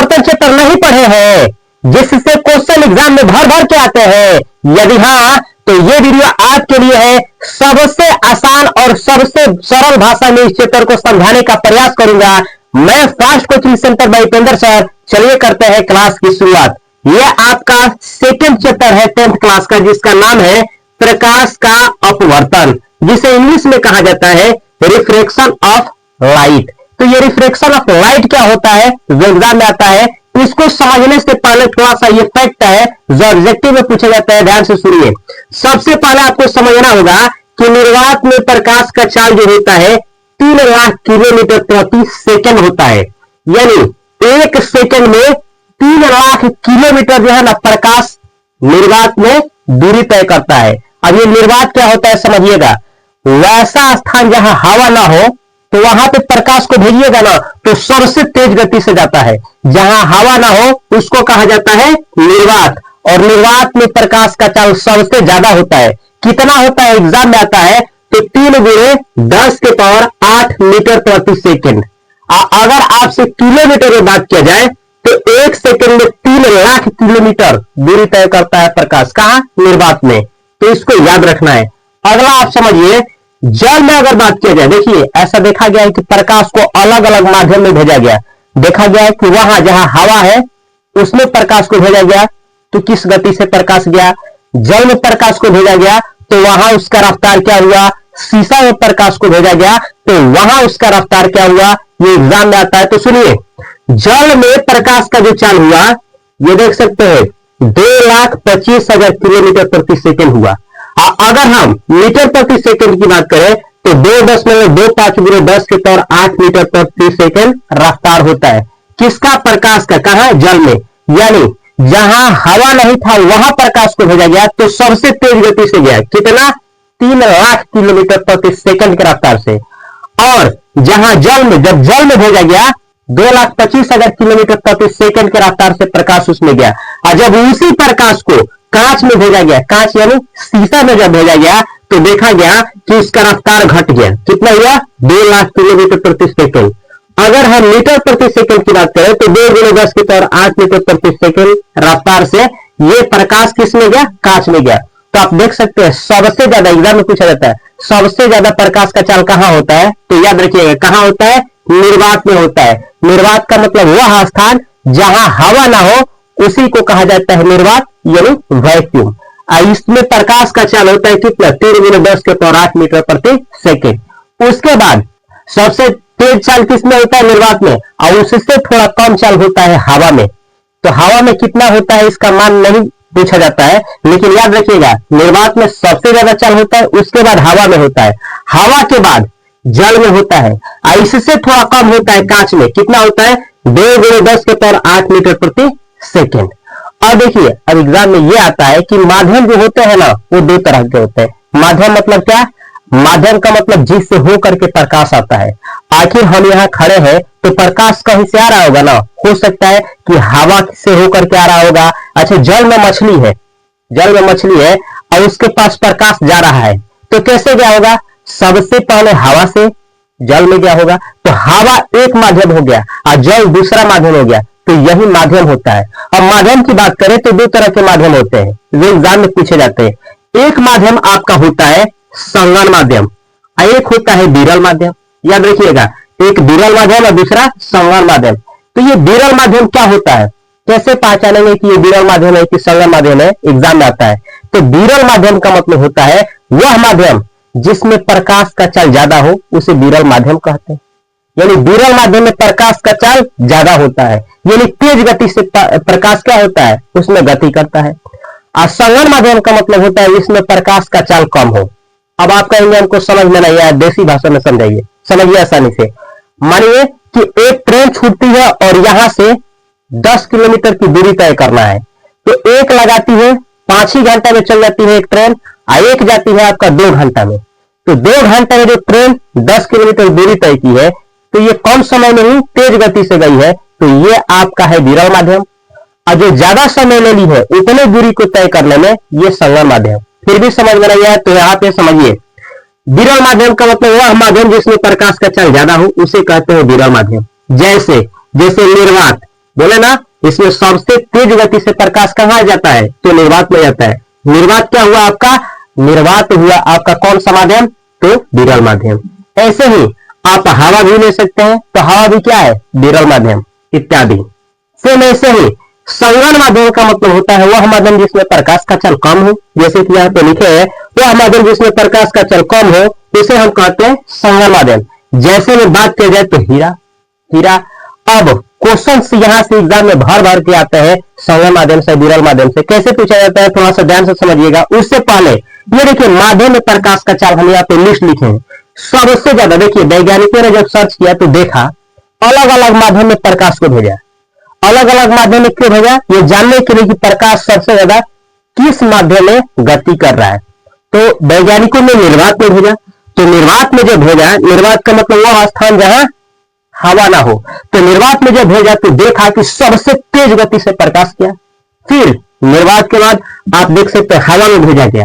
अपवर्तन क्षेत्र नहीं पढ़े हैं जिससे क्वेश्चन एग्जाम में भर भर के आते हैं? यदि हाँ तो ये वीडियो आपके लिए है। सबसे आसान और सबसे सरल भाषा में इस चैप्टर को समझाने का प्रयास करूंगा मैं, fast coaching centre by Upendra sir. चलिए करते हैं क्लास की शुरुआत। यह आपका सेकेंड चैप्टर है 10th क्लास का, जिसका नाम है प्रकाश का अपवर्तन, जिसे इंग्लिश में कहा जाता है रिफ्रैक्शन ऑफ लाइट। तो ये रिफ्रैक्शन ऑफ लाइट क्या होता है जो एग्जाम में आता है, इसको समझने से पहले थोड़ा सा ये फैक्ट है जो ऑब्जेक्टिव में पूछा जाता है। ध्यान से सुनिए। सबसे पहले आपको समझना होगा कि निर्वात में प्रकाश का चाल जो होता है 3 लाख किलोमीटर प्रति सेकंड होता है। यानी एक सेकंड में 3 लाख किलोमीटर जो है ना प्रकाश निर्वात में दूरी तय करता है। अब ये निर्वात क्या होता है समझिएगा। वैसा स्थान जहां हवा ना हो तो वहां पे प्रकाश को भेजिएगा ना तो सबसे तेज गति से जाता है। जहां हवा ना हो उसको कहा जाता है निर्वात, और निर्वात में प्रकाश का चाल सबसे ज्यादा होता है। कितना होता है एग्जाम में आता है तो 3 × 10⁸ मीटर प्रति सेकंड। अगर आपसे किलोमीटर में बात किया जाए तो एक सेकंड में 3 लाख किलोमीटर दूरी तय करता है प्रकाश। कहां? निर्वात में। तो इसको याद रखना है। अगला आप समझिए, जल में अगर बात किया जाए, देखिए ऐसा देखा गया है कि प्रकाश को अलग अलग माध्यम में भेजा गया। देखा गया है कि वहां जहां हवा है उसमें प्रकाश को भेजा गया तो किस गति से प्रकाश गया। जल में प्रकाश को भेजा गया तो वहां उसका रफ्तार क्या हुआ। शीशा में प्रकाश को भेजा गया तो वहां उसका रफ्तार क्या हुआ। ये एग्जाम में आता है। तो सुनिए, जल में प्रकाश का जो चाल हुआ ये देख सकते हैं 2,25,000 किलोमीटर प्रति सेकंड हुआ। अगर हम मीटर प्रति सेकंड की बात करें तो 2.25 × 10⁸ मीटर प्रति सेकंड रफ्तार होता है। किसका? प्रकाश का। कहां? जल में। यानी जहां हवा नहीं था वहां प्रकाश को भेजा गया तो सबसे तेज गति से गया। कितना? 3 लाख किलोमीटर प्रति सेकंड के रफ्तार से। और जहां जल में, जब जल में भेजा गया 2,25,000 किलोमीटर प्रति सेकंड के रफ्तार से प्रकाश उसमें गया। और जब उसी प्रकाश को कांच में भेजा गया, कांच यानी शीशा में जब भेजा गया तो देखा गया कि उसका रफ्तार घट गया। कितना हुआ? 2 लाख किलोमीटर प्रति सेकंड। अगर हम मीटर प्रति सेकंड की बात करें तो 2 × 10⁸ मीटर प्रति सेकंड रफ्तार से ये प्रकाश किस में गया? कांच में गया। तो आप देख सकते हैं सबसे ज्यादा एग्जाम में पूछा जाता है सबसे ज्यादा प्रकाश का चाल कहां होता है। तो याद रखिएगा कहां होता है? निर्वात में होता है। निर्वात का मतलब वह स्थान जहां हवा ना हो उसी को कहा जाता है निर्वात, यानी वैक्यूम। इसमें प्रकाश का चाल होता है कितना? 3 × 10⁸ मीटर प्रति सेकंड। उसके बाद सबसे तेज चाल किसमें होता है? निर्वात में। और उससे थोड़ा कम चाल होता है हवा में। तो हवा में कितना होता है इसका मान नहीं पूछा जाता है, लेकिन याद रखिएगा निर्वात में सबसे ज्यादा चाल होता है, उसके बाद हवा में होता है, हवा के बाद जल में होता है, और इससे थोड़ा कम होता है कांच में। कितना होता है? 2 × 10⁸ मीटर प्रति सेकंड। अब देखिए, अब एग्जाम में ये आता है कि माध्यम जो होते हैं ना वो 2 तरह के होते हैं। माध्यम मतलब क्या? माध्यम का मतलब जिससे होकर के प्रकाश आता है। आखिर हम यहाँ खड़े हैं तो प्रकाश कहीं से आ रहा होगा ना। हो सकता है कि हवा से होकर के आ रहा होगा। अच्छा, जल में मछली है, जल में मछली है और उसके पास प्रकाश जा रहा है तो कैसे गया होगा? सबसे पहले हवा से जल में गया होगा। तो हवा एक माध्यम हो गया और जल दूसरा माध्यम हो गया। तो यही माध्यम होता है। अब माध्यम की बात करें तो 2 तरह के माध्यम होते हैं जो एग्जाम में पूछे जाते हैं। एक माध्यम आपका होता है संगन माध्यम और एक होता है विरल माध्यम। याद रखिएगा, एक विरल माध्यम और दूसरा संगन माध्यम। तो ये विरल माध्यम क्या होता है, कैसे पहचानेंगे कि ये विरल माध्यम है कि संगन माध्यम है, एग्जाम में आता है। तो विरल माध्यम का मतलब होता है वह माध्यम जिसमें प्रकाश का चाल ज्यादा हो उसे विरल माध्यम कहते हैं। यानी विरल माध्यम में प्रकाश का चाल ज्यादा होता है, यानी तेज गति से प्रकाश क्या होता है उसमें गति करता है। और संगन माध्यम का मतलब होता है इसमें प्रकाश का चाल कम हो। अब आप कहेंगे हमको समझ में नहीं आया, देसी भाषा में समझाइए, समझिए आसानी से। मानिए कि एक ट्रेन छूटती है और यहां से 10 किलोमीटर की दूरी तय करना है। तो एक लगाती है 5 ही घंटा में चल जाती है एक ट्रेन, और एक जाती है आपका 2 घंटा में। तो 2 घंटे में जो ट्रेन 10 किलोमीटर दूरी तय की है तो ये कम समय में ही तेज गति से गई है, तो ये आपका है विरल माध्यम। और जो ज्यादा समय ले ली है उतने दूरी को तय करने में ये संगन माध्यम। फिर भी समझ में नहीं आया तो यहाँ पे समझिए, विरल माध्यम का मतलब वह माध्यम जिसमें प्रकाश का चाल ज्यादा हो उसे कहते हैं विरल माध्यम। जैसे जैसे निर्वात, बोले ना, इसमें सबसे तेज गति से प्रकाश कहां जाता है? तो निर्वात में जाता है। निर्वात क्या हुआ आपका? निर्वात हुआ आपका कौन सा माध्यम? तो विरल माध्यम। ऐसे ही आप हवा भी ले सकते हैं, तो हवा भी क्या है? विरल माध्यम इत्यादि। सेम ऐसे ही संगन माध्यम का मतलब होता है वह माध्यम जिसमें प्रकाश का चल कम हो, जैसे कि यहाँ पे लिखे हैं वह माध्यम जिसमें प्रकाश का चल कम हो, इसे हम कहते हैं संगन माध्यम। जैसे में बात की जाए तो हीरा, हीरा। अब क्वेश्चन यहाँ से एग्जाम में भर भर के आते हैं संगन माध्यम से, विरल माध्यम से। कैसे पूछा जाता है थोड़ा सा ध्यान से समझिएगा। उससे पहले ये देखिए माध्यम में प्रकाश का चाल हम यहाँ पे लिस्ट लिखे हैं। सबसे ज्यादा देखिए वैज्ञानिकों ने जब सर्च किया तो देखा अलग अलग माध्यम में प्रकाश को भेजा। अलग अलग माध्यम में क्यों भेजा? ये जानने के लिए कि प्रकाश सबसे ज्यादा किस माध्यम में गति कर रहा है। तो वैज्ञानिकों ने निर्वात में भेजा। तो निर्वात में जब भेजा, निर्वात का मतलब वह स्थान जहां हवा ना हो, तो निर्वात में जब भेजा तो देखा कि सबसे तेज गति से प्रकाश किया। फिर निर्वात के बाद आप देख सकते हैं हवा में भेजा गया,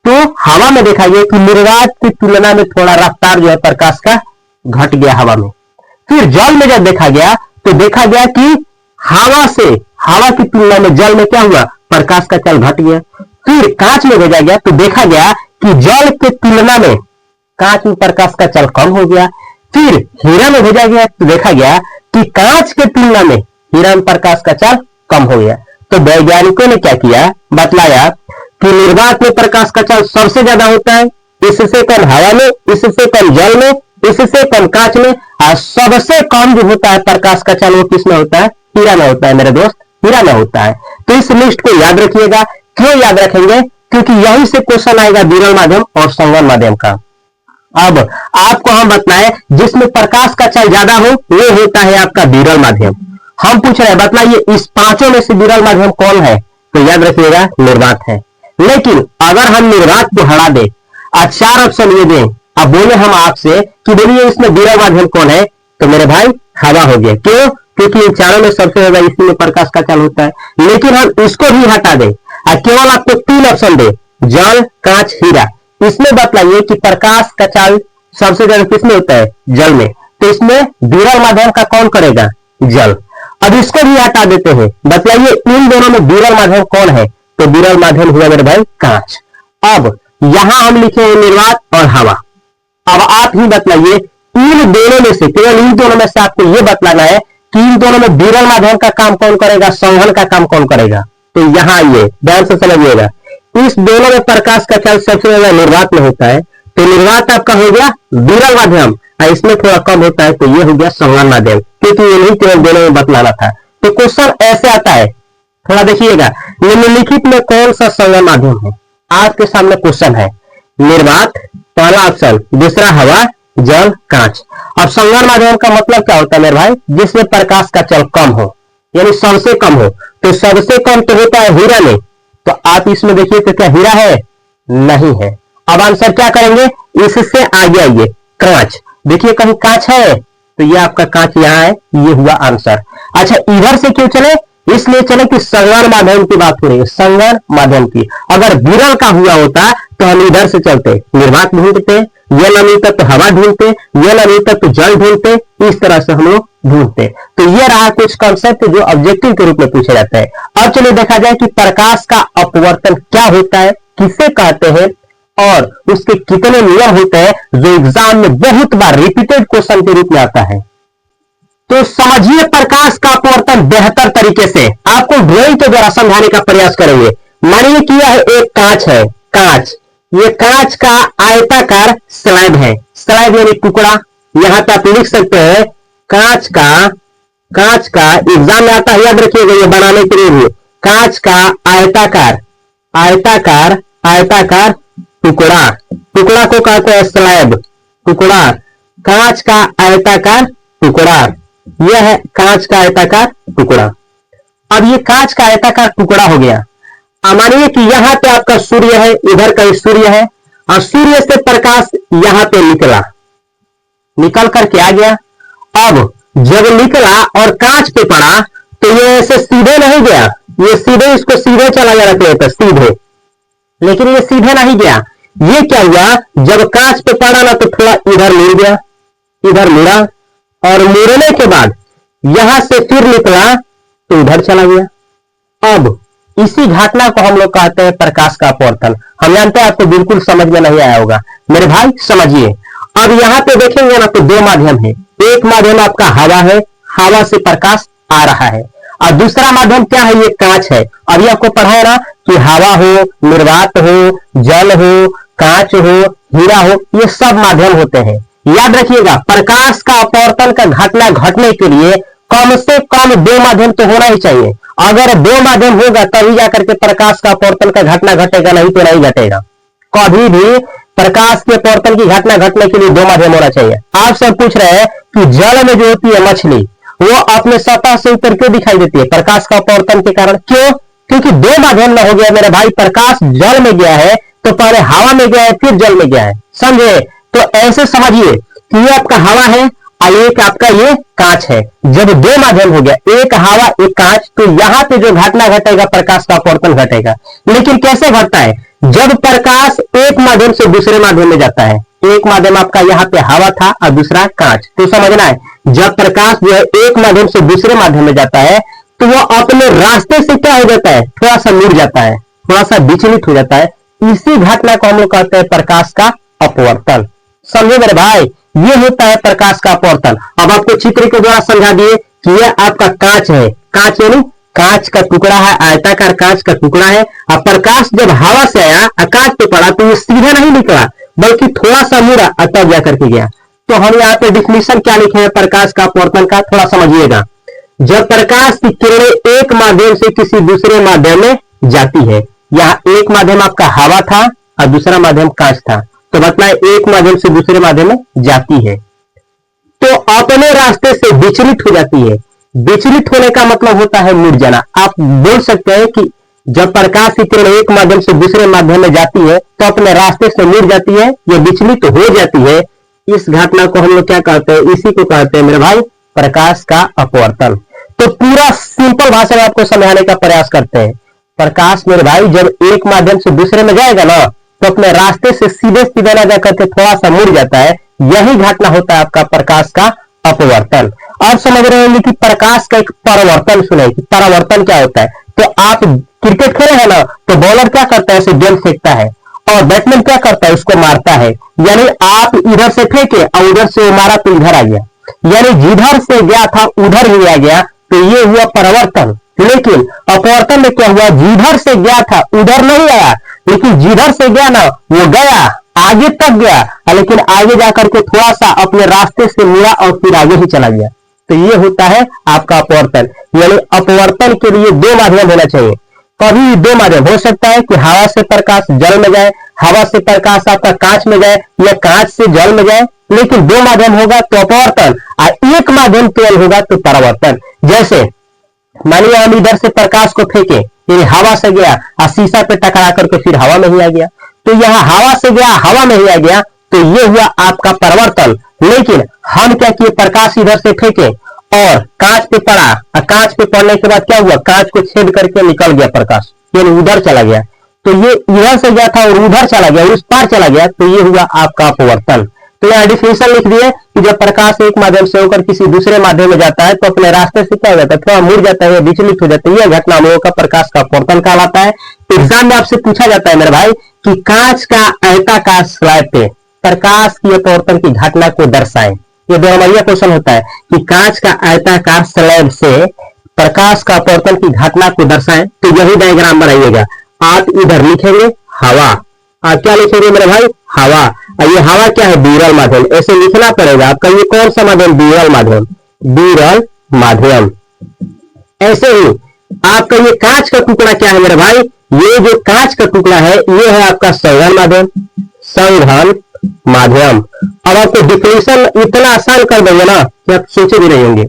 तो हवा में देखा गया कि निर्वात की तुलना में थोड़ा रफ्तार जो है प्रकाश का घट गया हवा में। फिर जल में जब देखा गया तो देखा गया कि हवा की तुलना में जल में क्या हुआ? प्रकाश का चल घट गया। फिर कांच में भेजा गया तो देखा गया कि जल के तुलना में कांच में प्रकाश का चल कम हो गया। फिर हीरा में भेजा गया तो देखा गया कि कांच के तुलना में हीरा में प्रकाश का चल कम हो गया। तो वैज्ञानिकों ने क्या किया? बतलाया कि निर्वात में प्रकाश का चल सबसे ज्यादा होता है, इससे कम हवा में, इससे कम जल में, इससे कम कांच में, और सबसे कम जो होता है प्रकाश का चल वो किसमें होता है? हीरा में होता है मेरे दोस्त, हीरा में होता है। तो इस लिस्ट को याद रखिएगा। क्यों याद रखेंगे? क्योंकि यहीं से क्वेश्चन आएगा विरल माध्यम और संगन माध्यम का। अब आपको हम बताएं जिसमें प्रकाश का चल ज्यादा हो वो होता है आपका विरल माध्यम। हम पूछ रहे हैं बतलाइए इस पांचों में से विरल माध्यम कौन है? तो याद रखिएगा निर्वात है। लेकिन अगर हम निर्वात को हटा दे और 4 ऑप्शन ये दें, अब बोले हम आपसे कि बोलिए इसमें विरल माध्यम कौन है, तो मेरे भाई हवा हो गया। क्यों? क्योंकि इन चारों में सबसे ज्यादा इसी में प्रकाश का चल होता है। लेकिन हम इसको भी हटा दें और केवल आपको 3 ऑप्शन दे, जल, कांच, हीरा, इसमें बतलाइए कि प्रकाश का चल सबसे ज्यादा किसमें होता है? जल में। तो इसमें विरल माध्यम का कौन करेगा? जल। अब इसको भी हटा देते हैं, बतलाइए इन दोनों में विरल माध्यम कौन है? तो विरल माध्यम हुआ मेरे भाई कांच। अब यहां हम लिखे हैं निर्वात और हवा। अब आप ही बतलाइए इन दोनों में से, केवल इन दोनों में से आपको यह बतलाना है कि इन दोनों में विरल माध्यम का काम कौन करेगा, संवहन का काम कौन करेगा। तो यहां आइए ध्यान से समझिएगा, इस दोनों में प्रकाश का चल सबसे ज्यादा निर्वात में होता है, तो निर्वात आपका हो गया विरल माध्यम, और इसमें थोड़ा कम होता है तो ये हो गया संवहन माध्यम, क्योंकि ये नहीं केवल दोनों में बतलाना था। तो क्वेश्चन ऐसे आता है, थोड़ा देखिएगा निम्नलिखित में कौन सा संवहन माध्यम है। आपके सामने क्वेश्चन है निर्वात पहला ऑप्शन, दूसरा हवा, जल, कांच। अब संवहन माध्यम का मतलब क्या होता है मेरे भाई? जिसमें प्रकाश का चल कम हो, यानी सबसे कम हो। तो सबसे कम तो होता है हीरा में, तो आप इसमें देखिए तो क्या हीरा है? नहीं है। अब आंसर क्या करेंगे? इससे आगे आइए, कांच। देखिए कहीं कांच है तो ये आपका कांच यहाँ है, ये हुआ आंसर। अच्छा इधर से क्यों चले? इसलिए चले कि संवहन माध्यम की बात हो रही है, संवहन माध्यम की। अगर विरल का हुआ होता तो हम इधर से चलते, निर्वात ढूंढते, ये न मिलता तो हवा ढूंढते, ये न मिलता तो जल ढूंढते, इस तरह से हम लोग ढूंढते। तो ये रहा कुछ कॉन्सेप्ट जो ऑब्जेक्टिव के रूप में पूछे जाते हैं। अब चलिए देखा जाए कि प्रकाश का अपवर्तन क्या होता है, किसे कहते हैं, और उसके कितने नियम होते हैं, जो एग्जाम में बहुत बार रिपीटेड क्वेश्चन के रूप में आता है। तो समझिए प्रकाश का अपवर्तन बेहतर तरीके से आपको ड्राइंग के द्वारा समझाने का प्रयास करेंगे। मानिए कि यह एक कांच है, कांच, ये कांच का आयताकार स्लैब है, स्लैब यानी टुकड़ा। यहां पे आप लिख सकते हैं कांच का एग्जाम में आता है, याद रखिएगा ये बनाने के लिए भी, कांच का आयताकार टुकड़ा, टुकड़ा को कहते हैं स्लैब, टुकड़ा, कांच का आयताकार टुकड़ा, यह है कांच का आयताकार टुकड़ा। अब ये कांच का आयताकार टुकड़ा हो गया। मानिए कि यहां पे आपका सूर्य है, इधर का सूर्य है, और सूर्य से प्रकाश यहां पे निकल करके आ गया। अब जब निकला और कांच पे पड़ा तो ये ऐसे सीधे नहीं गया, ये सीधे, इसको सीधे चला गया रख लेता सीधे, लेकिन ये सीधे नहीं गया। ये क्या हुआ, जब कांच पे पड़ा ना तो थोड़ा इधर मुड़ गया, इधर मुड़ा, और मुड़ने के बाद यहां से फिर निकला तो इधर चला गया। अब इसी घटना को हम लोग कहते हैं प्रकाश का अपवर्तन। हम जानते हैं आपको बिल्कुल समझ में नहीं आया होगा मेरे भाई, समझिए। अब यहाँ पे देखेंगे ना तो दो माध्यम है। एक माध्यम आपका हवा है, हवा से प्रकाश आ रहा है, और दूसरा माध्यम क्या है, ये कांच है। अभी आपको पढ़ा है ना कि हवा हो, निर्वात हो, जल हो, कांच हो, हीरा हो, ये सब माध्यम होते हैं। याद रखिएगा, प्रकाश का अपवर्तन का घटना घटने के लिए कम से कम दो माध्यम तो होना ही चाहिए। अगर दो माध्यम होगा तभी जाकर के प्रकाश का अपवर्तन का घटना घटेगा, नहीं तो नहीं घटेगा। कभी भी प्रकाश के अपवर्तन की घटना घटने के लिए दो माध्यम होना चाहिए। आप सब पूछ रहे हैं कि जल में जो होती है मछली, वो अपने सतह से ऊपर क्यों दिखाई देती है? प्रकाश का अपवर्तन के कारण। क्यों? क्योंकि दो माध्यम में हो गया मेरे भाई। प्रकाश जल में गया है तो पहले हवा में गया है, फिर जल में गया है, समझे? तो ऐसे समझिए कि ये आपका हवा है और एक आपका ये कांच है। जब दो माध्यम हो गया, एक हवा एक कांच, तो यहां पे जो घटना घटेगा प्रकाश का अपवर्तन घटेगा। लेकिन कैसे घटता है? जब प्रकाश एक माध्यम से दूसरे माध्यम में जाता है। एक माध्यम आपका यहाँ पे हवा था और दूसरा कांच, तो समझना है जब प्रकाश जो है एक माध्यम से दूसरे माध्यम में जाता है तो वो अपने रास्ते से क्या हो जाता है, थोड़ा सा मुड़ जाता है, थोड़ा सा विचलित हो जाता है। इसी घटना को हम लोग कहते हैं प्रकाश का अपवर्तन। समझे मेरे भाई? ये होता है प्रकाश का अपवर्तन। अब आपको चित्र के द्वारा समझा दिए कि यह आपका कांच है। कांच यानी कांच का टुकड़ा है, आयताकार कांच का टुकड़ा है। अब प्रकाश जब हवा से आया और कांच पे पड़ा तो ये सीधा नहीं निकला, बल्कि थोड़ा सा मुड़ा और तब जाकर के गया। तो हम यहाँ पे डिफिनीशन क्या लिखे हैं प्रकाश का अपवर्तन का, थोड़ा समझिएगा। जब प्रकाश की किरणें एक माध्यम से किसी दूसरे माध्यम में जाती है, यहाँ एक माध्यम आपका हवा था और दूसरा माध्यम कांच था, तो मतलब एक माध्यम से दूसरे माध्यम में जाती है तो अपने रास्ते से विचलित हो जाती है। विचलित होने का मतलब होता है मुड़ जाना। आप बोल सकते हैं कि जब प्रकाश की किरण एक माध्यम से दूसरे माध्यम में जाती है तो अपने रास्ते से मुड़ जाती है, ये विचलित हो जाती है। इस घटना को हम लोग क्या कहते हैं? इसी को कहते हैं मेरे भाई प्रकाश का अपवर्तन। तो पूरा सिंपल भाषा में आपको समझाने का प्रयास करते हैं। प्रकाश मेरे भाई जब एक माध्यम से दूसरे में जाएगा ना तो अपने रास्ते से सीधे सीधे ना जाकर के थोड़ा सा मुड़ जाता है। यही घटना होता है आपका प्रकाश का अपवर्तन। आप समझ रहे होंगे कि प्रकाश का एक परावर्तन सुने कि परावर्तन क्या होता है। तो आप क्रिकेट खेले हैं ना, तो बॉलर क्या करता है, ऐसे गेंद फेंकता है और बैट्समैन क्या करता है, उसको मारता है। यानी आप इधर से फेंके और उधर से वो मारा तो इधर आ गया, यानी जिधर से गया था उधर ही आ गया, तो ये हुआ परावर्तन। लेकिन अपवर्तन में क्या हुआ, जिधर से गया था उधर नहीं आया, लेकिन जिधर से गया ना वो गया, आगे तक गया, लेकिन आगे जाकर के थोड़ा सा अपने रास्ते से मुड़ा और फिर आगे ही चला गया। तो ये होता है आपका अपवर्तन। यानी अपवर्तन के लिए दो माध्यम होना चाहिए। कभी दो माध्यम हो सकता है कि हवा से प्रकाश जल में जाए, हवा से प्रकाश आपका कांच में जाए, या कांच से जल में जाए। लेकिन दो माध्यम होगा तो अपवर्तन, और एक माध्यम केवल होगा तो परावर्तन। जैसे मानिए हम इधर से प्रकाश को फेंके, ये हवा से गया और शीशा पे टकरा करके फिर हवा में ही आ गया, तो यहाँ हवा से गया हवा में ही आ गया, तो ये हुआ आपका परिवर्तन। लेकिन हम क्या किए, प्रकाश इधर से फेंके और कांच पे पड़ा, और कांच पे पड़ने के बाद क्या हुआ, कांच को छेद करके निकल गया प्रकाश, यानी उधर चला गया। तो ये इधर से गया था और उधर चला गया, उस पार चला गया, तो ये हुआ आपका अपवर्तन। तो यहाँ डिफिनेशन लिख दिए कि जब प्रकाश एक माध्यम से होकर किसी दूसरे माध्यम में जाता है तो अपने रास्ते से क्या हो जाता है, थोड़ा मुड़ जाता है, विचलित हो जाता है। यह घटना हम लोगों का प्रकाश का अपवर्तन कहलाता है। एग्जाम में आपसे पूछा जाता है मेरे भाई कि कांच का आयताकार स्लैब पे प्रकाश की अपवर्तन की घटना को दर्शाएं। ये दोहराया क्वेश्चन होता है कि कांच का आयताकार स्लैब से प्रकाश का अपवर्तन की घटना को दर्शाएं। तो यही डायग्राम बनाइएगा। आप इधर लिखेंगे हवा, आप क्या लिखेंगे मेरे भाई, हवा। और ये हवा क्या है, विरल माध्यम, ऐसे लिखना पड़ेगा आपका। ये कौन सा माध्यम, विरल माध्यम, विरल माध्यम। ऐसे ही आपका ये कांच का टुकड़ा क्या है मेरे भाई, ये जो कांच का टुकड़ा है ये है आपका संघन माध्यम, संघन माध्यम। अब आपको डिफिनेशन इतना आसान कर देंगे ना कि आप सोचे भी नहीं होंगे।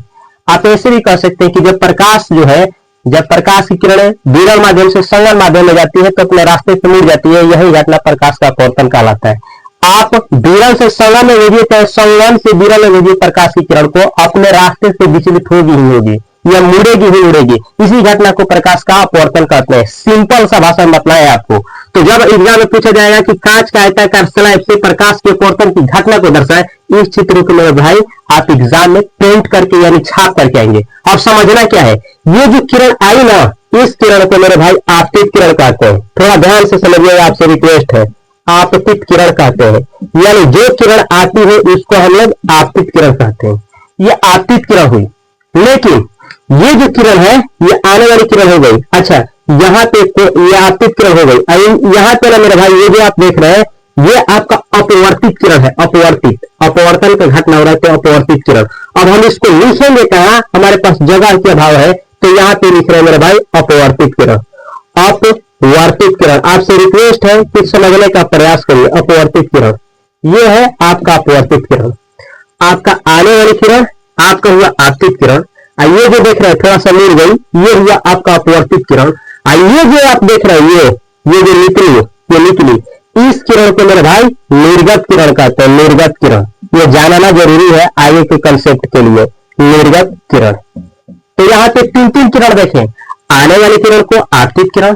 आप ऐसे भी कह सकते हैं कि जब प्रकाश जो है, जब प्रकाश की किरणें विरल माध्यम से संघन माध्यम में जाती है तो अपने रास्ते से मुड़ जाती है। यही घटना प्रकाश का अपवर्तन कहलाता है। आप विरल से संघन में भेजिए चाहे संघन से विरल में भेजिए, प्रकाश की किरण को अपने रास्ते से विचलित होगी ही होगी, या मुड़ेगी ही मुड़ेगी। इसी घटना को प्रकाश का अपवर्तन कहते हैं। सिंपल सा भाषा में बताया आपको। तो जब एग्जाम में पूछा जाएगा कि कांच का आयताकार स्लैब से प्रकाश के अपवर्तन की घटना को दर्शाए, इस चित्र को मेरे भाई आप एग्जाम में प्रिंट करके यानी छाप करके आएंगे। अब समझना क्या है, ये जो किरण आई ना, इस किरण को मेरे भाई आपतित किरण कहते हैं। थोड़ा ध्यान से समझिएगा, आपसे रिक्वेस्ट है, आपतित किरण कहते हैं। यानी जो किरण आती है उसको हम लोग आपतित किरण कहते हैं। ये आपतित किरण हुई, लेकिन ये जो किरण है ये आने वाली किरण हो गई। अच्छा, यहाँ पे ये आपतित किरण हो गई। यहाँ पे ना मेरे भाई ये जो आप देख रहे हैं ये आपका अपवर्तित किरण है। अपवर्तित, अपवर्तन का घटना हो रहा है तो अपवर्तित किरण। अब हम इसको लिखेंगे कहा, हमारे पास जगह के अभाव है, तो यहाँ पे लिख रहे हैं मेरे भाई अपवर्तित किरण। अपवर्तित किरण, आपसे रिक्वेस्ट है कि समझने का प्रयास करिए। अपवर्तित किरण ये है आपका अपवर्तित किरण। आपका आने वाली किरण आपका हुआ आपतित किरण। ये जो देख रहे हैं थोड़ा सा मिल गई, ये हुआ आपका अपवर्तित किरण। ये जो आप देख रहे हैं ये जो निकली, इस किरण को मेरे भाई निर्गत किरण कहते हैं। निर्गत किरण ये जानना जरूरी है आगे के कंसेप्ट के लिए। निर्गत किरण, तो यहाँ पे तीन किरण देखें। आने वाली किरण को आपतित किरण,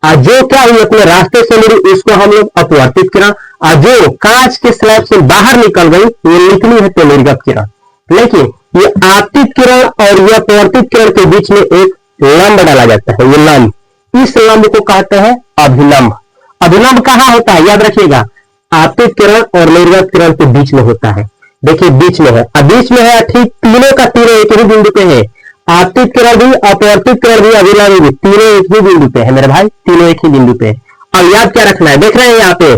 जो क्या हुई अपने रास्ते से मिली इसको हम लोग अपवर्तित किरण, जो कांच के स्लैब से बाहर निकल गई ये निकली है तो निर्गत किरण। लेकिन ये आपतित किरण और ये अपवर्तित किरण के बीच में एक लंब डाला जाता है। ये लंब, इस लंब को कहते हैं अभिलंब। अभिलंब कहाँ होता है याद रखिएगा, आपतित किरण और निर्गत किरण के बीच में होता है। देखिए बीच में है, अब बीच में है ठीक तीनों का तीनों एक ही बिंदु पे है। आपतित किरण भी, अपवर्तित किरण भी, अभिलंब भी, तीनों एक ही बिंदु पे है मेरे भाई, तीनों एक ही बिंदु पे। अब याद क्या रखना है, देख रहे हैं यहाँ पे,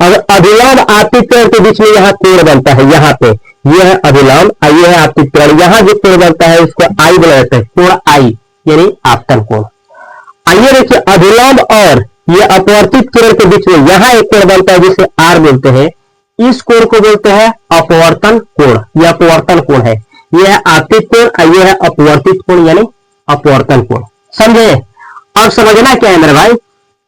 और अभिलंब आपतित किरण के बीच में यहाँ कोण बनता है। यहाँ पे ये है अभिलंब और ये है आपतित किरण। यहाँ जो कोण बनता है उसको आई बोला जाता है, कोण आई यानी आपतन कोण। आइए देखिए, अभिलंब और ये अपवर्तित किरण के बीच में यहाँ एक कोण बनता है जिसे आर बोलते हैं। इस कोण को बोलते हैं अपवर्तन कोण। यह अपवर्तन कोण है। यह है आपतित कोण और यह है अपवर्तित कोण यानी अपवर्तन कोण। समझे? अब समझना क्या है मेरे भाई,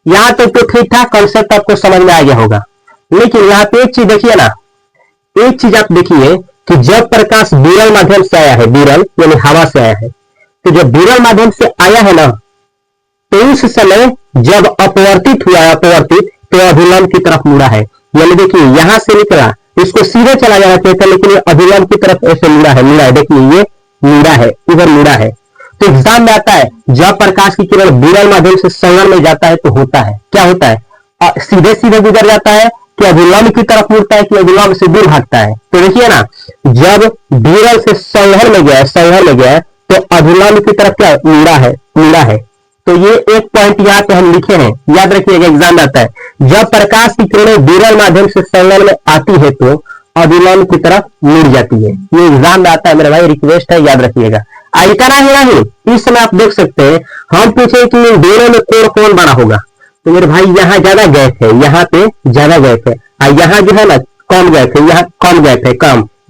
यहाँ तक तो ठीक ठाक कॉन्सेप्ट आपको समझ में आ गया होगा। लेकिन यहाँ पे एक चीज देखिए ना, एक चीज आप देखिए कि जब प्रकाश विरल माध्यम से आया है, विरल यानी हवा से आया है, तो जब विरल माध्यम से आया है ना, तो उस समय जब अपवर्तित हुआ है, अपवर्तित तो अभिलंब की तरफ मुड़ा है। यानी देखिए यहां से निकला, इसको सीधे चला जाना चाहिए था, लेकिन ये अभिलंब की तरफ ऐसे मुड़ा है। मुड़ा है, देखिए ये मुड़ा है, इधर मुड़ा है। तो एग्जाम में आता है जब प्रकाश की किरण विरल माध्यम से संगम में जाता है तो होता है क्या होता है, सीधे सीधे गुजर जाता है कि अभिलंब की तरफ मुड़ता है कि अभिलंब से दूर भागता है। तो देखिए ना, जब विरल से संघर में गया तो अभिलंब की तरफ क्या मुड़ा है। तो ये एक पॉइंट यहाँ पे हम लिखे हैं, याद रखिएगा, एग्जाम आता है जब प्रकाश की किरणें विरल माध्यम से संगम में आती है तो अभिलंब की तरफ मुड़ जाती है। ये एग्जाम में आता है मेरे भाई, रिक्वेस्ट है याद रखिएगा। इतना ही नहीं, इस समय आप देख सकते हैं हम पूछे कि इन दोनों में कोण कौन बड़ा होगा, तो मेरे भाई यहाँ ज्यादा गैप है, यहाँ पे ज्यादा गैप है, और यहाँ जो है ना कम गैप है, यहाँ कम गैप है,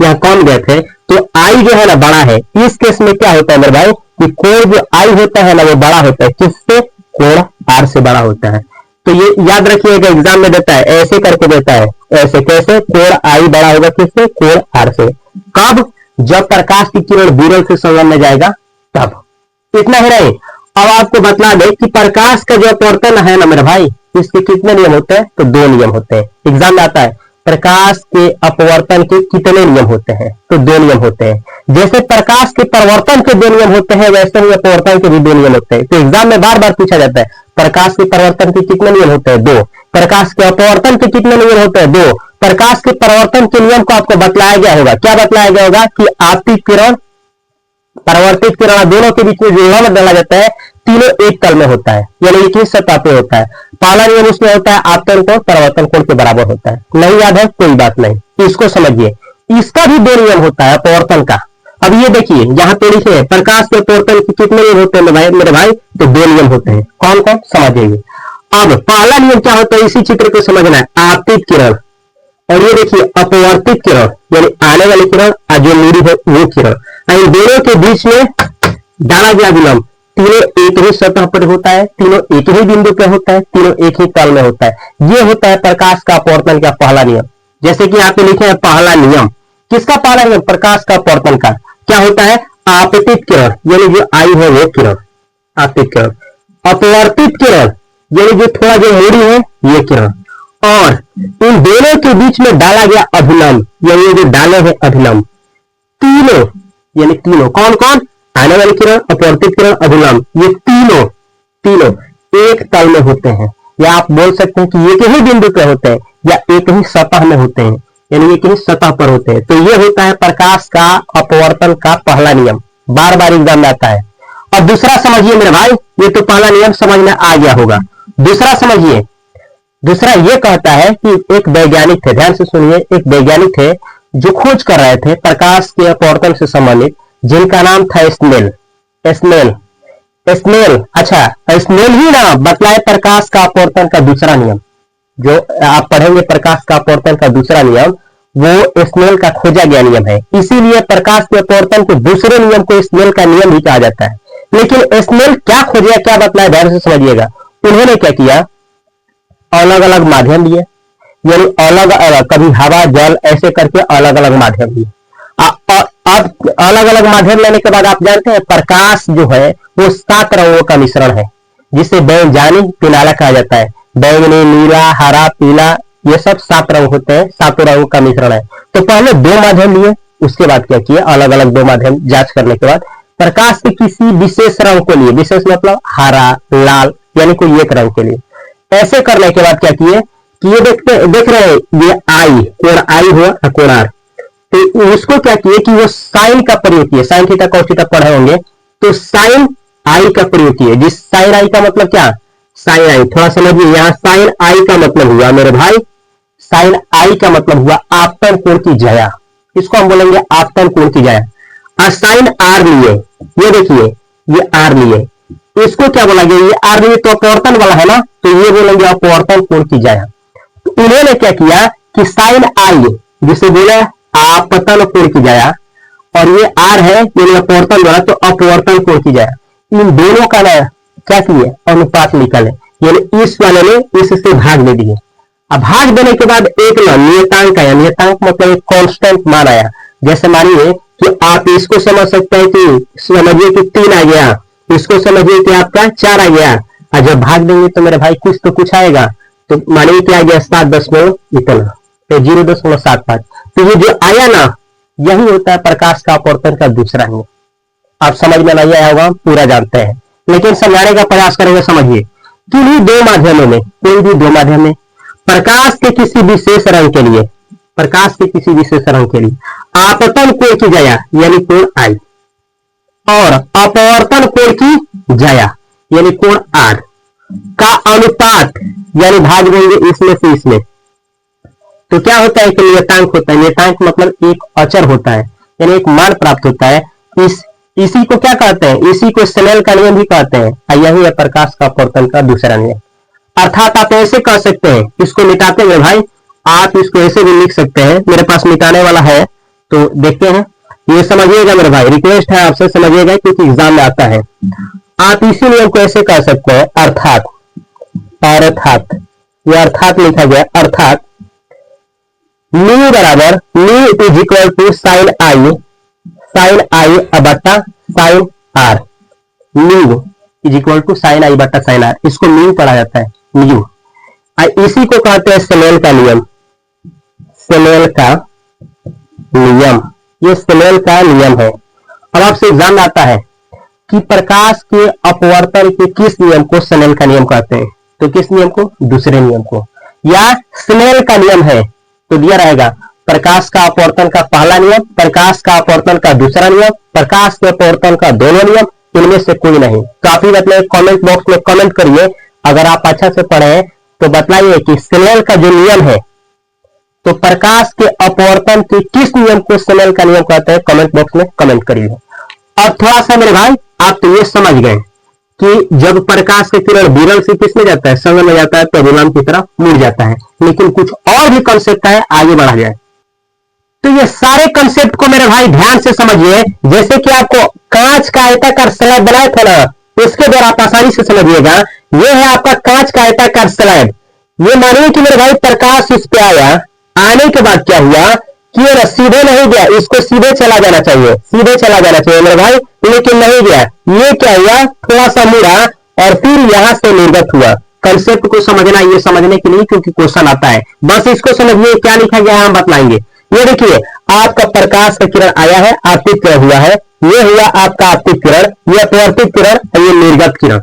यहाँ कम गैप है। तो आई जो है ना बड़ा है। इस केस में क्या होता है मेरे भाई कि कोण जो आई होता है ना वो बड़ा होता है, किससे, कोण आर से बड़ा होता है। तो ये याद रखिएगा, एग्जाम में देता है, ऐसे करके देता है, ऐसे कैसे, कोण आई बड़ा होगा किससे, कोण आर से। कब, जब प्रकाश की किरण विरल से संगम में जाएगा तब। इतना ही नहीं, अब आपको बतला दे कि प्रकाश का जो अपवर्तन है ना मेरे भाई, इसके कितने नियम होते हैं, तो 2 नियम होते हैं। एग्जाम में आता है प्रकाश के अपवर्तन के कितने नियम होते हैं, तो 2 नियम होते हैं। जैसे प्रकाश के परिवर्तन के 2 नियम होते हैं, वैसे ही अपवर्तन के भी 2 नियम होते हैं। तो एग्जाम में बार बार पूछा जाता है प्रकाश के परिवर्तन के कितने नियम होते हैं, 2। प्रकाश के अपवर्तन के कितने नियम होते हैं, 2। प्रकाश के परिवर्तन के नियम को आपको बतलाया गया होगा। क्या बतलाया गया होगा कि आपतित किरण, परावर्तित किरण दोनों के बीच में जो लंब डाला जाता है, तीनों एक तल में होता है, यानी एक ही सतह पे होता है। पहला नियम उसमें होता है आपतन कोण परावर्तन कोण के बराबर होता है। नहीं याद है कोई बात नहीं, इसको समझिए। इसका भी 2 नियम होता है अपवर्तन का। अब ये देखिए यहाँ पे लिखे हैं प्रकाश के अपवर्तन के कितने नियम होते हैं मेरे भाई, तो 2 नियम होते हैं। कौन कौन समझिए। अब पहला नियम क्या होता है, इसी चित्र को समझना है, आपतित किरण, और ये देखिए अपवर्तित किरण यानी आने वाली किरण, और जो मेरी है वो किरण, इन दोनों के बीच में डाला गया विलंब। तीनों एक ही सतह पर होता है, तीनों एक ही बिंदु पे होता है, तीनों एक ही तल में होता है। ये होता है प्रकाश का अपवर्तन का पहला नियम। जैसे कि यहाँ पे लिखे हैं पहला नियम, किसका पहला नियम, प्रकाश का अपवर्तन का। क्या होता है, आपतित किरण यानी जो आई है वो किरण, आपतित किरण। अपवर्तित किरण यानी जो थोड़ा जो मोड़ी है ये किरण, और इन दोनों के बीच में डाला गया अभिलंब, यानी जो डाले हैं अभिलंब, तीनों यानी तीनों कौन कौन, आने वाली किरण, अपवर्तित किरण, अभिलंब, ये तीनों तीनों एक तल में होते हैं, या आप बोल सकते हैं कि एक ही बिंदु पे होते हैं, या एक ही सतह में होते हैं, यानी एक ही सतह पर होते हैं। तो ये होता है प्रकाश का अपवर्तन का पहला नियम, बार बार एग्जाम में आता है। और दूसरा समझिए मेरे भाई, ये तो पहला नियम समझ में आ गया होगा। दूसरा समझिए, दूसरा ये कहता है कि एक वैज्ञानिक थे, ध्यान से सुनिए, एक वैज्ञानिक थे जो खोज कर रहे थे प्रकाश के अपवर्तन से संबंधित, जिनका नाम था स्नेल। स्नेल स्नेल अच्छा, स्नेल ही ना बतलाए प्रकाश का अपवर्तन का दूसरा नियम, जो आप पढ़ेंगे प्रकाश का अपवर्तन का दूसरा नियम, वो स्नेल का खोजा गया नियम है। इसीलिए प्रकाश के अपवर्तन के दूसरे नियम को स्नेल का नियम भी कहा जाता है। लेकिन स्नेल क्या खोजा, क्या बतलाया, ध्यान से समझिएगा। उन्होंने क्या किया, अलग अलग माध्यम लिए, यानी अलग अलग, कभी हवा जल ऐसे करके अलग अलग माध्यम लिए। अब अलग अलग माध्यम लेने के बाद आप जानते हैं प्रकाश जो है वो 7 रंगों का मिश्रण है, जिसे बैंगनी पिनाला कहा जाता है। बैंगनी, नीला, हरा, पीला, ये सब 7 रंग होते हैं, 7 रंगों का मिश्रण है। तो पहले 2 माध्यम लिए, उसके बाद क्या किया, अलग अलग 2 माध्यम जांच करने के बाद प्रकाश के किसी विशेष रंग को लिए, विशेष मतलब हरा, लाल, यानी कोई एक रंग के लिए। ऐसे करने के बाद क्या किए कि ये देख रहे हैं, ये आई, कोण आई हुआ, कोण आर, तो उसको क्या किए कि वो साइन का प्रयोग किए, साइन थीटा कॉस थीटा पढ़े होंगे, तो साइन आई का प्रयोग किए। जिस साइन आई का मतलब क्या, साइन आई, थोड़ा समझिए, यहाँ साइन आई का मतलब हुआ मेरे भाई, साइन आई का मतलब हुआ आपतन कोण की जया, इसको हम बोलेंगे आपतन कोण की जया। और साइन आर लिए, ये देखिए ये आर लिए, इसको क्या बोला गया, ये आर लिए तो अपवर्तन वाला है ना, तो ये बोलेंगे अपवर्तन कोण की जया। तो उन्होंने क्या किया कि साइन आई जिसे बोले आपतन कोण की जया, और ये आर है ये अपवर्तन वाला, तो अपवर्तन कोण की जया, इन दोनों का ना क्या किए, अनुपात निकाले, यानी इस वाले ने इससे भाग दे दिए। अब भाग देने के बाद एक ना नियतांक आया, नियतांक मतलब एक कांस्टेंट मान आया। जैसे मानिए कि आप इसको समझ सकते हैं कि समझिए कि 3 आ गया, इसको समझिए कि आपका 4 आ गया, और जब भाग देंगे तो मेरे भाई कुछ तो कुछ आएगा। तो मानिए कि आ गया 7 इतना, तो 0.75। तो ये जो आया ना, यही होता है प्रकाश का अपवर्तन का दूसरा नियम। आप समझ में नहीं आया होगा, पूरा जानते हैं, लेकिन समझाने का प्रयास करेंगे। समझिए, किन्हीं 2 माध्यमों में, कोई भी 2 माध्यम में प्रकाश के किसी विशेष रंग के लिए, प्रकाश के किसी विशेष रंग के लिए आपतन कोण की जया यानी कोण आई, और अपवर्तन कोण की जया यानी कोण आर का अनुपात, यानी भाग देंगे इसमें से इसमें, तो क्या होता है कि नियतांक होता है। नियतांक मतलब एक अचर होता है, यानी एक मान प्राप्त होता है। इसी को क्या कहते हैं, इसी को स्नेल का नियम भी कहते हैं। यही है प्रकाश का अपवर्तन का दूसरा नियम। अर्थात आप ऐसे कह सकते हैं, इसको मिटाते हुए भाई आप इसको ऐसे भी लिख सकते हैं, मेरे पास मिटाने वाला है तो देखते हैं, ये समझिएगा मेरे भाई, रिक्वेस्ट है आपसे समझिएगा क्योंकि एग्जाम में आता है। आप इसी नियम को ऐसे कह सकते हैं, अर्थात, अर्थात, ये अर्थात लिखा गया, अर्थात न्यू बराबर mu is equal to sine i बटा sine r, mu is equal to sine i बटा साइन आर, इसको न्यू पढ़ा जाता है, न्यू। इसी को कहते हैं स्नेल का नियम, स्नेल का नियम, ये स्नेल का नियम है। अब आपसे एग्जाम आता है कि प्रकाश के अपवर्तन के किस नियम को स्नेल का नियम कहते हैं, तो किस नियम को, दूसरे नियम को, या स्नेल का नियम है तो दिया रहेगा प्रकाश का अपवर्तन का पहला नियम, प्रकाश का अपवर्तन का दूसरा नियम, प्रकाश के अपवर्तन का दोनों नियम, इनमें से कोई नहीं। तो आप ही बतलाइए, कमेंट बॉक्स में कमेंट करिए, अगर आप अच्छा से पढ़े तो बतलाइए कि स्नेल का जो नियम है, तो प्रकाश के अपवर्तन के किस नियम को स्नेल का नियम कहते हैं, कमेंट बॉक्स में कमेंट करिए। अब थोड़ा सा मेरे भाई आप तो ये समझ गए कि जब प्रकाश के किरण विरल से किस में जाता है, संगम में जाता है, तो अभिलंब की तरफ मुड़ जाता है। लेकिन कुछ और भी कंसेप्ट है, आगे बढ़ा जाए। तो ये सारे कंसेप्ट को मेरे भाई ध्यान से समझिए। जैसे कि आपको कांच का आयताकार स्लैब बनाया था ना, इसके द्वारा आप आसानी से समझिएगा। ये है आपका कांच का आयताकार स्लैब। ये मानिए कि मेरे भाई प्रकाश इस पे आया, आने के बाद क्या हुआ कि ये सीधे नहीं गया, इसको सीधे चला जाना चाहिए, सीधे चला जाना चाहिए मेरे भाई, लेकिन नहीं गया। ये क्या हुआ, थोड़ा सा मुड़ा और फिर यहां से निर्गत हुआ। कंसेप्ट को समझना, ये समझने के लिए क्योंकि क्वेश्चन आता है, बस इसको समझिए क्या लिखा गया है हम बतलाएंगे। ये देखिए आपका प्रकाश का किरण आया है, आपतित किरण हुआ है, ये हुआ आपका आपतित किरण, ये अपवर्तित किरण और ये निर्गत किरण।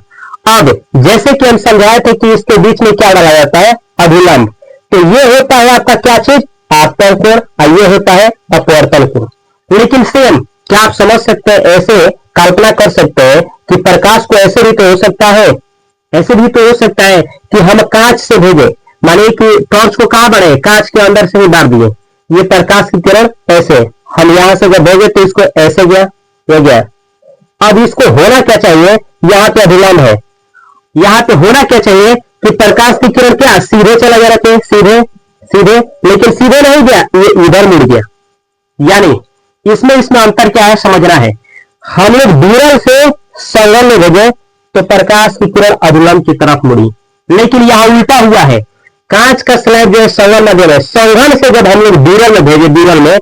अब जैसे कि हम समझाए थे कि इसके बीच में क्या डाला जाता है, अभिलंब। तो ये होता है आपका क्या चीज, आपतन कोण, और ये होता है अपवर्तन कोण। लेकिन सेम क्या आप समझ सकते हैं, ऐसे कल्पना कर सकते हैं कि प्रकाश को ऐसे भी तो हो सकता है, ऐसे भी तो हो सकता है कि हम कांच से भेजे, माने कि टॉर्च को कहां बढ़े, कांच के अंदर से ही डाल दिए, ये प्रकाश की किरण ऐसे हम यहां से जब भेजे तो इसको ऐसे गया, ये गया। अब इसको होना क्या चाहिए, यहाँ पे अभिलंब है, यहाँ पे होना क्या चाहिए कि प्रकाश की किरण क्या सीधे चला गया, रखे सीधे सीधे, लेकिन सीधे नहीं गया, ये इधर मुड़ गया। यानी इसमें अंतर क्या है समझना है। हम लोग विरल से संगम में भेजे तो प्रकाश की किरण अभिलंब की तरफ मुड़ी, लेकिन यहां उल्टा हुआ है, कांच का स्लैब जो है संगम में भेजे, संघन से जब हम लोग विरल में भेजे, विरल में,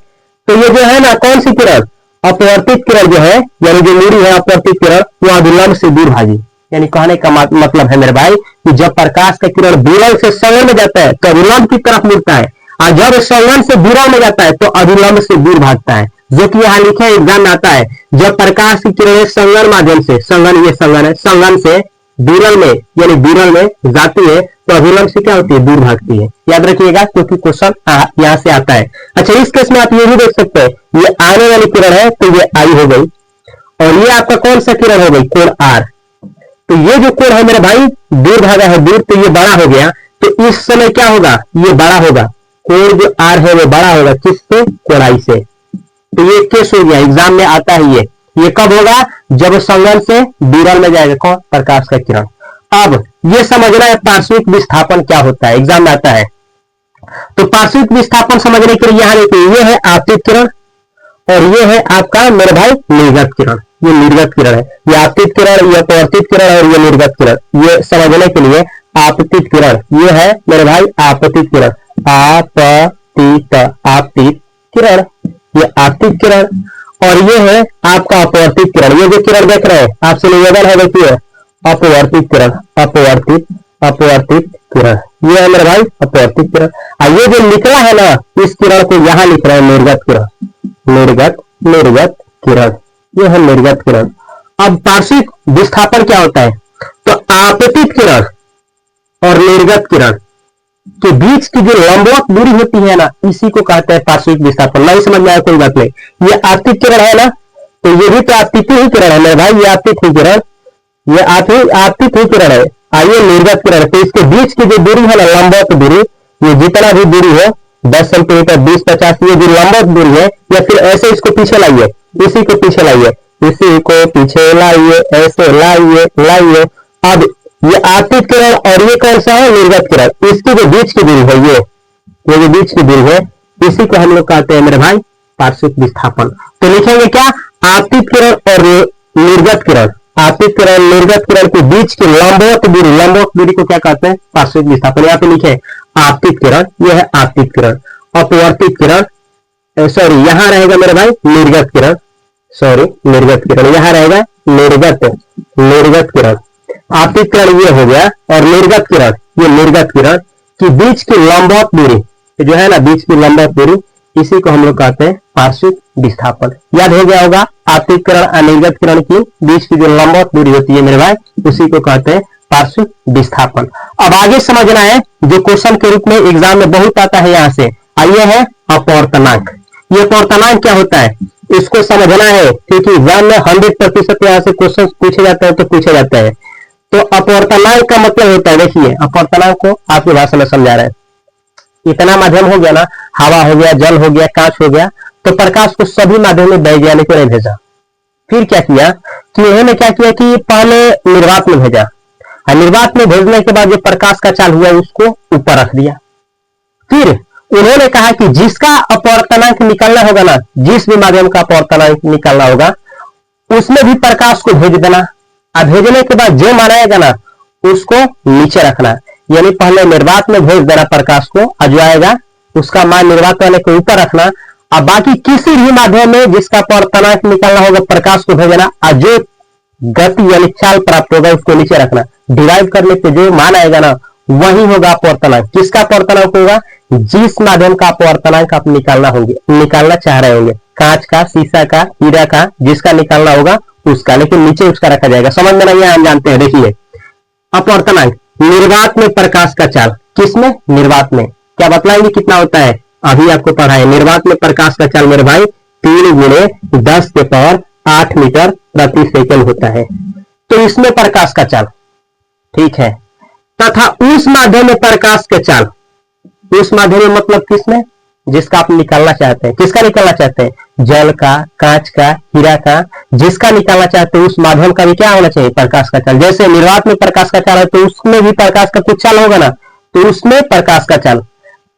तो ये जो है ना कौन सी किरण, अपवर्तित किरण जो है, यानी जो मुड़ी है अपवर्तित किरण, वो अभिलंब से दूर भागी। यानी कहने का मतलब है मेरे भाई कि जब प्रकाश का किरण विरल से संगम में जाता है तो अभिलंब की तरफ मुड़ता है, और जब संगम से विरल में जाता है तो अभिलंब से दूर भागता है, जो कि यहाँ लिखे एग्जाम में आता है। जब प्रकाश की किरणें संगन माध्यम से, संगन ये संगन है, संगन से विरल में यानी विरल में जाती है तो अभिलंब से क्या होती है, दूर भागती है। याद रखिएगा क्योंकि क्वेश्चन यहाँ से आता है। अच्छा इस केस में आप ये भी देख सकते हैं, ये आने वाली किरण है तो ये आई हो गई, और ये आपका कौन सा किरण हो गई, कोण आर। तो ये जो कोण है मेरे भाई दूर भागा है, दूर, तो ये बड़ा हो गया, तो इस समय क्या होगा, ये बड़ा होगा, कोण जो आर है वो बड़ा होगा, किससे, कोणाई से। तो ये केस हो गया, एग्जाम में आता है ये कब होगा, जब संगम से विरल में जाएगा कौन, प्रकाश का किरण। अब ये समझना है पार्श्विक विस्थापन क्या होता है, एग्जाम में आता है। तो पार्श्विक विस्थापन समझने के लिए यहां देखिए, ये है आपतित किरण और ये है आपका मेरे भाई निर्गत किरण, ये निर्गत किरण है, ये आपतित किरण, ये अपवर्तित किरण और ये निर्गत किरण। ये समझने के लिए आपतित किरण, ये है मेरे भाई आपतित किरण, आपतित किरण, ये आपतित किरण, और ये है आपका अपवर्तित किरण। ये जो किरण देख रहे हैं आपसे निवेदन है, देखिए अपवर्तित किरण, अपवर्तित किरण, ये है मेरे भाई अपवर्तित किरण। और ये जो निकला है ना, इस किरण को यहां लिख रहे हैं निर्गत किरण, निर्गत किरण, ये है निर्गत किरण। अब पार्श्विक विस्थापन क्या होता है, तो आपतित किरण और निर्गत किरण के बीच की जो लंबवत दूरी होती है ना, इसी को कहते हैं पार्श्विक विस्थापन। नहीं समझ में आया कोई बात नहीं, ये आपतित किरण है ना, तो ये भी तो आपतित ही किरण है मेरे भाई, ये आपतित ही किरण, ये आपतित ही किरण है। आइए निर्गत किरण, तो इसके बीच की जो दूरी है ना, लंबवत दूरी, ये जितना भी दूरी है 10 सेंटीमीटर 20-50, ये जो लंबवत दूरी है, या फिर ऐसे इसको पीछे लाइए, इसी को पीछे लाइए, इसी को पीछे लाइए, ऐसे लाइए। अब ये आपतित किरण और ये कौन सा है, निर्गत किरण, इसकी जो बीच की दूरी है, ये जो बीच की दूरी है, इसी को हम लोग कहते हैं मेरे भाई पार्श्विक विस्थापन। तो लिखेंगे क्या, आपतित किरण और निर्गत किरण, आपतित किरण निर्गत किरण के बीच की लंबवत दूरी को क्या कहते हैं, पार्श्विक विस्थापन। यहाँ पे लिखे आपतित किरण, यह है आपतित किरण। अपवर्तित किरण, सॉरी यहां रहेगा मेरे भाई निर्गत किरण, सॉरी निर्गत किरण, यहां रहेगा निर्गत किरण। आपतित किरण ये हो गया, और निर्गत किरण, ये निर्गत किरण की बीच की लंबवत दूरी जो है ना, बीच की लंबवत दूरी, इसी को हम लोग कहते हैं पार्श्विक विस्थापन। याद हो गया होगा, आपतित किरण और निर्गत किरण की बीच की जो लंबवत दूरी होती है मेरे भाई, उसी को कहते हैं पार्श्विक विस्थापन। अब आगे समझना है, जो क्वेश्चन के रूप में एग्जाम में बहुत आता है यहां से, आइए है अपवर्तनांक। ये अपवर्तनांक क्या होता है, इसको समझना है, क्योंकि एग्जाम में 100% यहाँ से क्वेश्चन पूछे जाते हैं, तो पूछे जाते हैं। तो अपवर्तनांक का मतलब होता है, देखिए अपवर्तनांक को आपकी भाषा में समझा रहे हैं, इतना माध्यम हो गया ना, हवा हो गया, जल हो गया, कांच हो गया, तो प्रकाश को सभी माध्यम में वैज्ञानिकों ने भेजा। फिर क्या किया कि उन्होंने क्या किया कि पहले निर्वात में भेजा, और निर्वात में भेजने के बाद जो प्रकाश का चाल हुआ उसको ऊपर रख दिया। फिर उन्होंने कहा कि जिसका अपवर्तनांक निकलना होगा ना, जिस भी माध्यम का अपवर्तनांक निकलना होगा, उसमें भी प्रकाश को भेज देना, और भेजने के बाद जो मानाएगा ना उसको नीचे रखना। यानी पहले निर्वात में भेज देना प्रकाश को, और जो आएगा उसका मान निर्वात वाले को ऊपर रखना, और बाकी किसी भी माध्यम में जिसका अपवर्तनांक निकलना होगा प्रकाश को भेजना, और जो गति यानी चाल प्राप्त होगा उसको नीचे रखना। डिवाइड करने पे जो मान आएगा ना वही होगा अपवर्तनांक। किसका अपवर्तनांक होगा? जिस माध्यम का अपवर्तनांक आप निकालना चाह रहे होंगे, कांच का, शीशा का, हीरा का, जिसका निकालना होगा उसका, लेकिन नीचे उसका रखा जाएगा। समझ में नहीं है, हम जानते हैं। देखिए अपवर्तनांक निर्वात में प्रकाश का चाल, किसमें? निर्वात में। क्या बतलाएंगे कितना होता है? अभी आपको पढ़ा है। निर्वात में प्रकाश का चाल मेरे भाई 3 गुणे 10 के पावर 8 मीटर प्रति सेकंड होता है। तो इसमें प्रकाश का चाल, ठीक है, तथा उस माध्यम में प्रकाश का चाल, उस माध्यम में मतलब किसमें? जिसका आप निकालना चाहते हैं। किसका निकालना चाहते हैं? जल का, कांच का, हीरा का, जिसका निकालना चाहते हैं उस माध्यम का भी क्या होना चाहिए? प्रकाश का चाल। जैसे निर्वात में प्रकाश का चाल है तो उसमें भी प्रकाश का कुछ चाल होगा ना, तो उसमें प्रकाश का चाल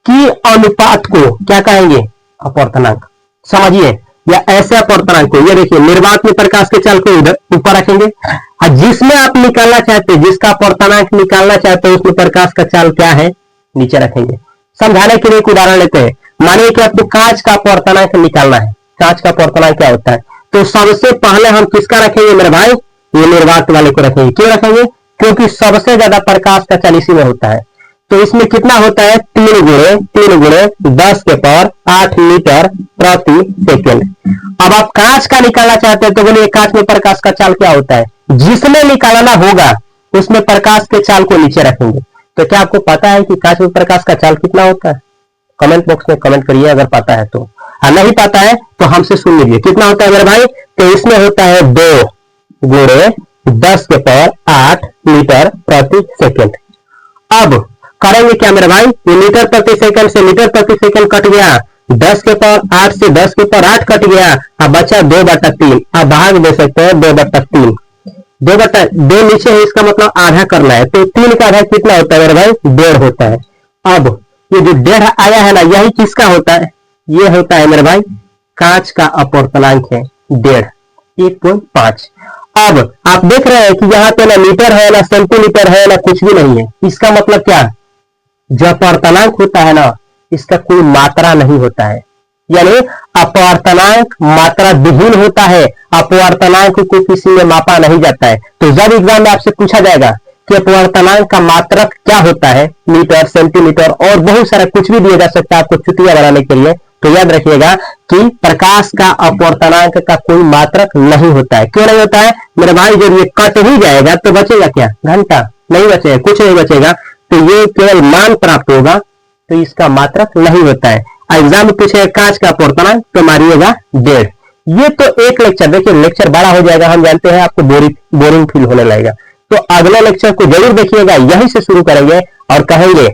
की अनुपात को क्या कहेंगे? अपवर्तनांक। समझिए, या ऐसे अपवर्तनांक को, ये देखिए निर्वात में प्रकाश के चाल को इधर ऊपर रखेंगे और जिसमें आप निकालना चाहते हैं, जिसका अपवर्तनांक निकालना चाहते हैं उसमें प्रकाश का चाल क्या है? नीचे रखेंगे। समझाने के लिए एक उदाहरण लेते हैं। मानिए कि आपको कांच का अपवर्तनांक निकालना है। कांच का अपवर्तनांक क्या होता है? तो सबसे पहले हम किसका रखेंगे मेरे भाई? ये निर्वात वाले को रखेंगे। क्यों रखेंगे? क्योंकि सबसे ज्यादा प्रकाश का चाल इसी में होता है। तो इसमें कितना होता है? 3 गुणे 10 के पावर 8 मीटर प्रति सेकेंड। अब आप कांच का निकालना चाहते हैं तो बोलिए कांच में प्रकाश का चाल क्या होता है? जिसमें निकालना होगा उसमें प्रकाश के चाल को नीचे रखेंगे। तो क्या आपको पता है कि कांच में प्रकाश का चाल कितना होता है? कमेंट बॉक्स में कमेंट करिए अगर पता है तो, और नहीं पता है तो हमसे सुन लीजिए। कितना होता है मेरे भाई? तो इसमें होता है 2 गुणे 10 के पावर 8 मीटर प्रति सेकेंड। अब करेंगे क्या मेरे भाई? ये मीटर प्रति सेकंड से मीटर प्रति सेकंड कट गया, 10 के पावर 8 से 10 के पावर 8 कट गया, अब बचा 2/3। अब भाग दे सकते हैं 2/3। 2/2 नीचे है, इसका मतलब आधा करना है। तो 3 का आधा कितना होता है मेरे भाई? 1.5 होता है। अब ये जो 1.5 आया है ना, यही किसका होता है? ये होता है मेरे भाई कांच का अपवर्तनांक है 1.5, 1.5। अब आप देख रहे हैं कि यहाँ पे ना मीटर है, ना सेंटीमीटर है, ना कुछ भी नहीं है। इसका मतलब क्या? जो अपवर्तनांक होता है ना, इसका कोई मात्रा नहीं होता है। यानी अपवर्तनांक मात्रा विहीन होता है। अपवर्तनांक को किसी में मापा नहीं जाता है। तो जब एग्जाम में आपसे पूछा जाएगा कि अपवर्तनांक का मात्रक क्या होता है, मीटर, सेंटीमीटर और बहुत सारा कुछ भी दिया जा सकता है आपको चुतिया बनाने के लिए, तो याद रखिएगा कि प्रकाश का अपवर्तनांक का कोई मात्रक नहीं होता है। क्यों नहीं होता है मेरे भाई? जब ये कट ही जाएगा तो बचेगा क्या? घंटा नहीं बचेगा, कुछ नहीं बचेगा। तो ये केवल मान प्राप्त होगा, तो इसका मात्रक नहीं होता है। एग्जाम में पूछेगा कांच का अपवर्तनांक तो मारिएगा 1.5। ये तो एक लेक्चर, देखिए लेक्चर बड़ा हो जाएगा, हम जानते हैं आपको बोरिंग फील होने लगेगा। तो अगले लेक्चर को जरूर देखिएगा, यहीं से शुरू करेंगे और कहेंगे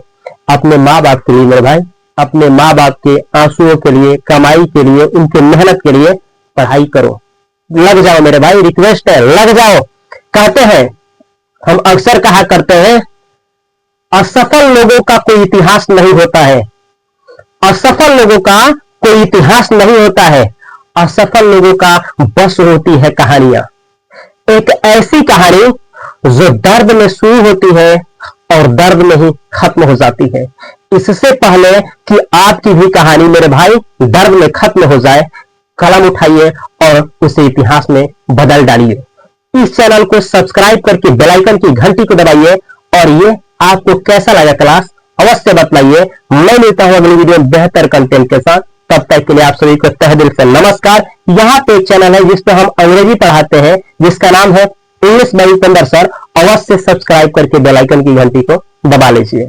अपने माँ बाप के लिए मेरे भाई, अपने माँ बाप के आंसुओं के लिए, कमाई के लिए, उनके मेहनत के लिए पढ़ाई करो। लग जाओ मेरे भाई, रिक्वेस्ट है, लग जाओ। कहते हैं, हम अक्सर कहा करते हैं, असफल लोगों का कोई इतिहास नहीं होता है। असफल लोगों का कोई इतिहास नहीं होता है। असफल लोगों का बस होती है कहानियां। एक ऐसी कहानी जो दर्द में शुरू होती है और दर्द में ही खत्म हो जाती है। इससे पहले कि आपकी भी कहानी मेरे भाई दर्द में खत्म हो जाए, कलम उठाइए और उसे इतिहास में बदल डालिए। इस चैनल को सब्सक्राइब करके बेल आइकन की घंटी को दबाइए और ये आपको कैसा लगा क्लास अवश्य बताइए। मैं मिलता हूं अगली वीडियो में बेहतर कंटेंट के साथ। तब तक के लिए आप सभी को तहे दिल से नमस्कार। यहाँ पे एक चैनल है जिसपे हम अंग्रेजी पढ़ाते हैं, जिसका नाम है इंग्लिश बाय उपेंद्र सर। अवश्य सब्सक्राइब करके बेल आइकन की घंटी को दबा लीजिए।